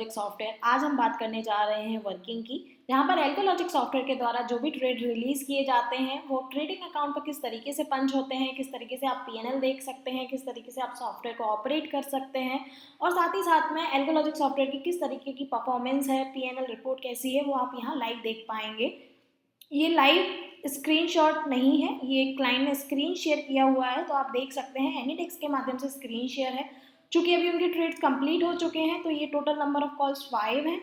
Software. आज हम बात करने जा रहे हैं वर्किंग की, जहां पर एल्गोलॉजिक सॉफ्टवेयर के द्वारा जो भी ट्रेड रिलीज किए जाते हैं वो ट्रेडिंग अकाउंट पर किस तरीके से पंच होते हैं, किस तरीके से आप पीएनएल देख सकते हैं, किस तरीके से आप सॉफ्टवेयर को ऑपरेट कर सकते हैं और साथ ही साथ में एल्गोलॉजिक सॉफ्टवेयर की किस तरीके की परफॉर्मेंस है, पीएनएल रिपोर्ट कैसी है, वो आप यहाँ लाइव देख पाएंगे। ये लाइव स्क्रीनशॉट नहीं है, ये क्लाइंट ने स्क्रीन शेयर किया हुआ है, तो आप देख सकते हैं एनीडेक्स के माध्यम से स्क्रीन शेयर है। चूंकि अभी उनके ट्रेड्स कंप्लीट हो चुके हैं, तो ये टोटल नंबर ऑफ कॉल्स 5 हैं,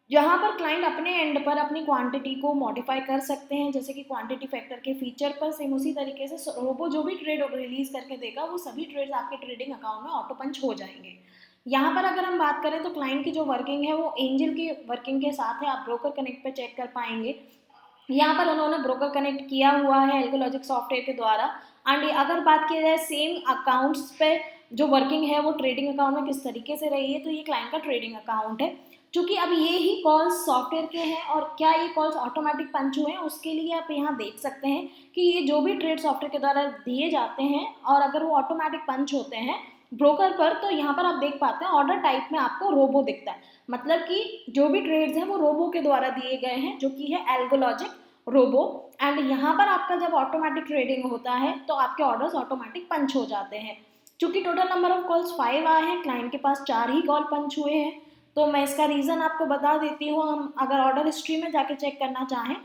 जहां पर क्लाइंट अपने एंड पर अपनी क्वांटिटी को मॉडिफाई कर सकते हैं, जैसे कि क्वांटिटी फैक्टर के फीचर पर। सेम उसी तरीके से रोबो जो भी ट्रेड रिलीज करके देगा वो सभी ट्रेड्स आपके ट्रेडिंग अकाउंट में ऑटो पंच हो जाएंगे। यहाँ पर अगर हम बात करें तो क्लाइंट की जो वर्किंग है वो एंजल की वर्किंग के साथ है, आप ब्रोकर कनेक्ट पे चेक कर पाएंगे। यहाँ पर उन्होंने ब्रोकर कनेक्ट किया हुआ है एल्गोलॉजिक सॉफ्टवेयर के द्वारा। एंड अगर बात की जाए सेम अकाउंट्स पे जो वर्किंग है वो ट्रेडिंग अकाउंट में किस तरीके से रही है, तो ये क्लाइंट का ट्रेडिंग अकाउंट है। क्योंकि अब ये ही कॉल्स सॉफ्टवेयर के हैं और क्या ये कॉल्स ऑटोमेटिक पंच हुए हैं, उसके लिए आप यहाँ देख सकते हैं कि ये जो भी ट्रेड सॉफ्टवेयर के द्वारा दिए जाते हैं और अगर वो ऑटोमेटिक पंच होते हैं ब्रोकर पर, तो यहाँ पर आप देख पाते हैं ऑर्डर टाइप में आपको रोबो दिखता है। मतलब कि जो भी ट्रेड्स हैं वो रोबो के द्वारा दिए गए हैं, जो कि है एल्गोलॉजिक रोबो। एंड यहाँ पर आपका जब ऑटोमेटिक ट्रेडिंग होता है तो आपके ऑर्डर्स ऑटोमेटिक पंच हो जाते हैं। चूंकि टोटल नंबर ऑफ कॉल्स 5 आए हैं, क्लाइंट के पास 4 ही कॉल पंच हुए हैं, तो मैं इसका रीज़न आपको बता देती हूँ। हम अगर ऑर्डर हिस्ट्री में जाके चेक करना चाहें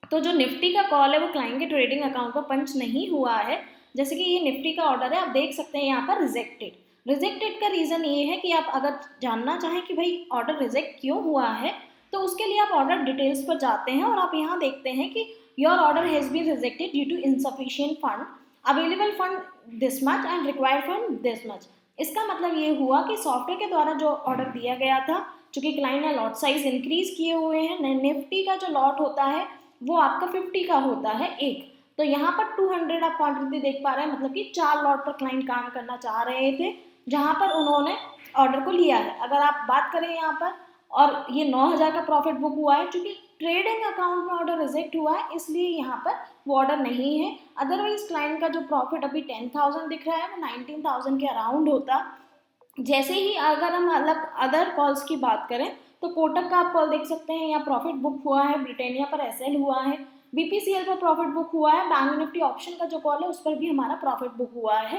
तो जो निफ्टी का कॉल है वो क्लाइंट के ट्रेडिंग अकाउंट पर पंच नहीं हुआ है। जैसे कि ये निफ्टी का ऑर्डर है, आप देख सकते हैं यहाँ पर रिजेक्टेड। रिजेक्टेड का रीज़न ये है कि आप अगर जानना चाहें कि भाई ऑर्डर रिजेक्ट क्यों हुआ है, तो उसके लिए आप ऑर्डर डिटेल्स पर जाते हैं और आप यहाँ देखते हैं कि your order has been rejected due to insufficient fund, available fund this much and required fund this much. इसका मतलब ये हुआ कि सॉफ्टवेयर के द्वारा जो ऑर्डर दिया गया था, चूंकि क्लाइंट ने लॉट साइज इंक्रीज किए हुए हैं, निफ्टी का जो लॉट होता है वो आपका 50 का होता है एक, तो यहाँ पर 200 आप क्वांटिटी देख पा रहे हैं, मतलब कि 4 लॉट पर क्लाइंट काम करना चाह रहे थे, जहाँ पर उन्होंने ऑर्डर को लिया है। अगर आप बात करें यहाँ पर, और ये 9000 का प्रॉफिट बुक हुआ है, क्योंकि ट्रेडिंग अकाउंट में ऑर्डर रिजेक्ट हुआ है इसलिए यहाँ पर वो ऑर्डर नहीं है। अदरवाइज क्लाइंट का जो प्रॉफिट अभी 10,000 दिख रहा है वो 19,000 के अराउंड होता। जैसे ही अगर हम अलग अदर कॉल्स की बात करें तो कोटक का आप कॉल देख सकते हैं, यहाँ प्रॉफिट बुक हुआ है, ब्रिटानिया पर एसएल हुआ है, बीपीसीएल पर प्रॉफिट बुक हुआ है, बैंक निफ्टी ऑप्शन का जो कॉल है उस पर भी हमारा प्रॉफिट बुक हुआ है।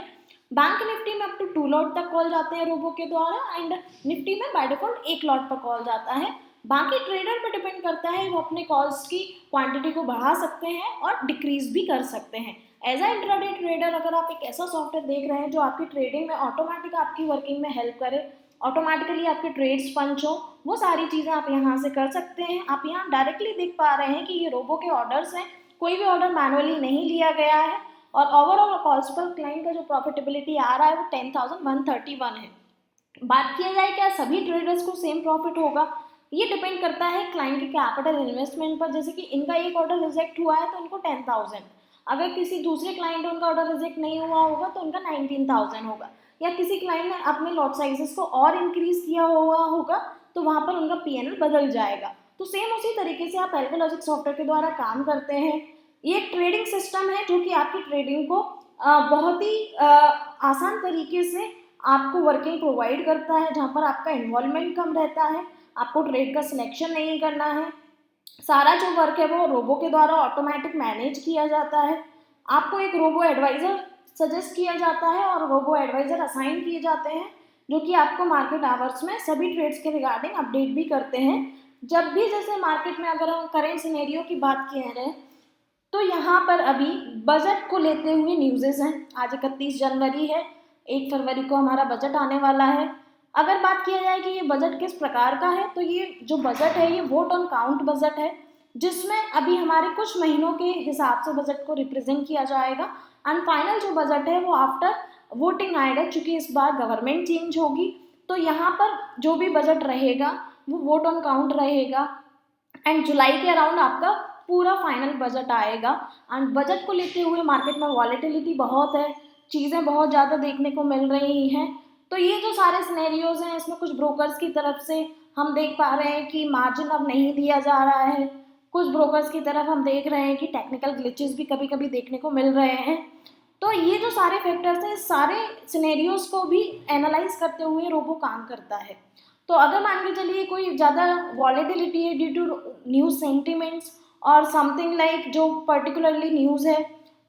बैंक निफ्टी में अप टू 2 लॉट तक कॉल जाते हैं रोबो के द्वारा, एंड निफ्टी में बाय डिफॉल्ट 1 लॉट पर कॉल जाता है। बाकी ट्रेडर पर डिपेंड करता है, वो अपने कॉल्स की क्वांटिटी को बढ़ा सकते हैं और डिक्रीज भी कर सकते हैं। एज अ इंट्राडे ट्रेडर अगर आप एक ऐसा सॉफ्टवेयर देख रहे हैं जो आपकी ट्रेडिंग में ऑटोमेटिक आपकी वर्किंग में हेल्प करे, ऑटोमेटिकली आपके ट्रेड्स पंच हो, वो सारी चीज़ें आप यहाँ से कर सकते हैं। आप यहाँ डायरेक्टली देख पा रहे हैं कि ये रोबो के ऑर्डर्स हैं, कोई भी ऑर्डर मैनुअली नहीं लिया गया है, और ओवरऑल कॉल्स पर क्लाइंट का जो प्रॉफिटेबिलिटी आ रहा है वो 10,131 है। बात किया जाए क्या सभी ट्रेडर्स को सेम प्रॉफिट होगा, ये डिपेंड करता है क्लाइंट के कैपिटल इन्वेस्टमेंट पर। जैसे कि इनका एक ऑर्डर रिजेक्ट हुआ है तो इनको 10,000, अगर किसी दूसरे क्लाइंट उनका ऑर्डर रिजेक्ट नहीं हुआ होगा तो उनका 19,000 होगा, या किसी क्लाइंट ने अपने लॉट साइजेस को और इंक्रीज किया हुआ होगा तो वहाँ पर उनका पीएनएल बदल जाएगा। तो सेम उसी तरीके से आप एल्गोलॉजिक सॉफ्टवेयर के द्वारा काम करते हैं। ये एक ट्रेडिंग सिस्टम है जो कि आपकी ट्रेडिंग को बहुत ही आसान तरीके से आपको वर्किंग प्रोवाइड करता है, जहाँ पर आपका इन्वॉल्वमेंट कम रहता है, आपको ट्रेड का सिलेक्शन नहीं करना है, सारा जो वर्क है वो रोबो के द्वारा ऑटोमेटिक मैनेज किया जाता है। आपको एक रोबो एडवाइज़र सजेस्ट किया जाता है और रोबो एडवाइज़र असाइन किए जाते हैं, जो कि आपको मार्केट आवर्स में सभी ट्रेड्स के रिगार्डिंग अपडेट भी करते हैं। जब भी जैसे मार्केट में अगर हम करेंट सिनेरियो की बात किए हैं तो यहाँ पर अभी बजट को लेते हुए न्यूज़ेस हैं। आज 31 जनवरी है, 1 फरवरी को हमारा बजट आने वाला है। अगर बात किया जाए कि ये बजट किस प्रकार का है, तो ये जो बजट है ये वोट ऑन काउंट बजट है, जिसमें अभी हमारे कुछ महीनों के हिसाब से बजट को रिप्रेजेंट किया जाएगा, एंड फाइनल जो बजट है वो आफ्टर वोटिंग आएगा। चूँकि इस बार गवर्नमेंट चेंज होगी तो यहाँ पर जो भी बजट रहेगा वो वोट ऑन काउंट रहेगा, एंड जुलाई के अराउंड आपका पूरा फाइनल बजट आएगा। एंड बजट को लेते हुए मार्केट में वॉलेटिलिटी बहुत है, चीज़ें बहुत ज़्यादा देखने को मिल रही हैं। तो ये जो सारे सिनेरियोज हैं इसमें कुछ ब्रोकर्स की तरफ से हम देख पा रहे हैं कि मार्जिन अब नहीं दिया जा रहा है, कुछ ब्रोकर्स की तरफ हम देख रहे हैं कि टेक्निकल ग्लिचेस भी कभी कभी देखने को मिल रहे हैं। तो ये जो सारे फैक्टर्स हैं, सारे सिनेरियोज को भी एनालाइज करते हुए रोबो काम करता है। तो अगर मान के चलिए कोई ज़्यादा वॉलेटिलिटी है ड्यू टू न्यूज़ सेंटिमेंट्स और समथिंग लाइक जो पर्टिकुलरली न्यूज़ है,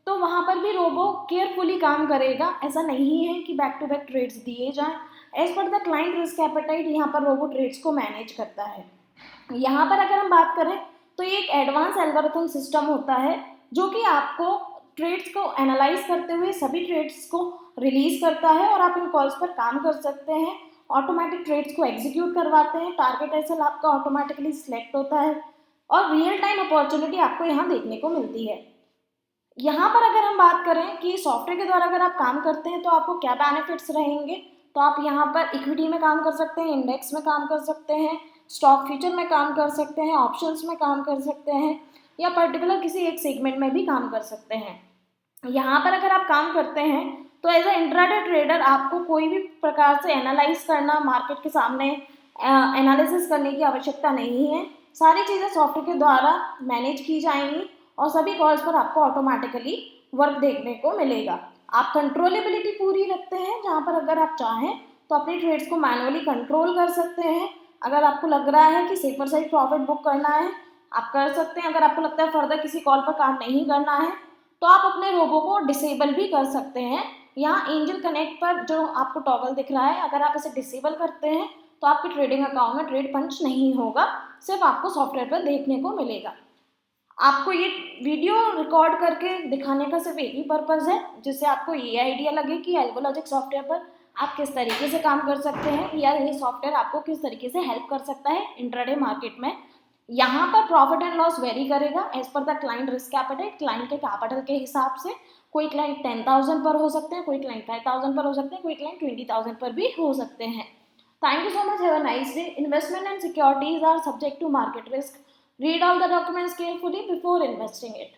तो वहाँ पर भी रोबो केयरफुली काम करेगा। ऐसा नहीं है कि बैक टू बैक ट्रेड्स दिए जाएं। As per the client risk appetite यहाँ पर रोबो ट्रेड्स को मैनेज करता है। यहाँ पर अगर हम बात करें तो ये एक एडवांस एल्गोरिथम सिस्टम होता है जो कि आपको ट्रेड्स को एनालाइज करते हुए सभी ट्रेड्स को रिलीज करता है और आप इन कॉल्स पर काम कर सकते हैं। ऑटोमेटिक ट्रेड्स को एग्जीक्यूट करवाते हैं, टारगेट एसएल आपका ऑटोमेटिकली सिलेक्ट होता है और रियल टाइम अपॉर्चुनिटी आपको यहाँ देखने को मिलती है। यहाँ पर अगर हम बात करें कि सॉफ्टवेयर के द्वारा अगर आप काम करते हैं तो आपको क्या बेनिफिट्स रहेंगे, तो आप यहाँ पर इक्विटी में काम कर सकते हैं, इंडेक्स में काम कर सकते हैं, स्टॉक फ्यूचर में काम कर सकते हैं, ऑप्शंस में काम कर सकते हैं या पर्टिकुलर किसी एक सेगमेंट में भी काम कर सकते हैं। यहाँ पर अगर आप काम करते हैं तो एज अ इंट्राडे ट्रेडर आपको कोई भी प्रकार से एनालाइज करना, मार्केट के सामने एनालिसिस करने की आवश्यकता नहीं है। सारी चीज़ें सॉफ्टवेयर के द्वारा मैनेज की जाएंगी और सभी कॉल्स पर आपको ऑटोमेटिकली वर्क देखने को मिलेगा। आप कंट्रोलेबिलिटी पूरी रखते हैं, जहाँ पर अगर आप चाहें तो अपने ट्रेड्स को मैनुअली कंट्रोल कर सकते हैं। अगर आपको लग रहा है कि सेफर साइड प्रॉफिट बुक करना है आप कर सकते हैं। अगर आपको लगता है फर्दर किसी कॉल पर काम नहीं करना है तो आप अपने रोबो को डिसेबल भी कर सकते हैं। यहाँ एंजल कनेक्ट पर जो आपको टॉगल दिख रहा है, अगर आप इसे डिसेबल करते हैं तो आपके ट्रेडिंग अकाउंट में ट्रेड पंच नहीं होगा, सिर्फ आपको सॉफ्टवेयर पर देखने को मिलेगा। आपको ये वीडियो रिकॉर्ड करके दिखाने का सिर्फ एक ही पर्पज़ है, जिससे आपको ये आइडिया लगे कि एल्गोलॉजिक सॉफ्टवेयर पर आप किस तरीके से काम कर सकते हैं या ये सॉफ्टवेयर आपको किस तरीके से हेल्प कर सकता है इंट्राडे मार्केट में। यहाँ पर प्रॉफिट एंड लॉस वेरी करेगा as per the client risk capital, client के कैपिटल के हिसाब से। कोई क्लाइंट 10,000 पर हो सकते हैं, कोई क्लाइंट 5,000 पर हो सकते हैं, कोई क्लाइंट 20,000 पर भी हो सकते हैं। Thank you so much. Have a nice day. Investment and securities are subject to market risk. Read all the documents carefully before investing it.